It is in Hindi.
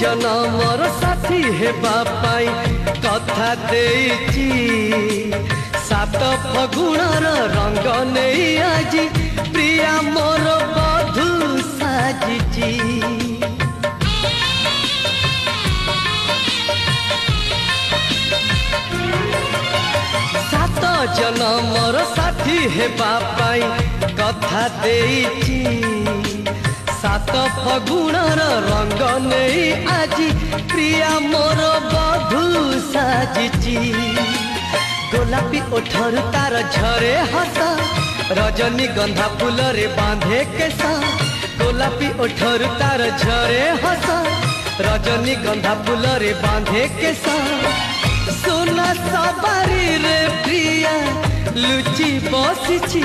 जनमर साथी हेबा पाई कथा देइची सात फगुणर रंग नहीं आजी प्रिया मोर बधू साजिची। सात जनमर साथी हेबा पाई कथा देइची सात फगुणर रंग नहीं आजी प्रिया मोर बधू साजिची। गोलापी ओठर तार झरे हस रजनी गंधा फूल रे बांधे केस गोलापी ओठर तार झरे हस रजनी गंधा फूल रे बांधे केस सोना सवारी रे प्रिया लुची बसिची।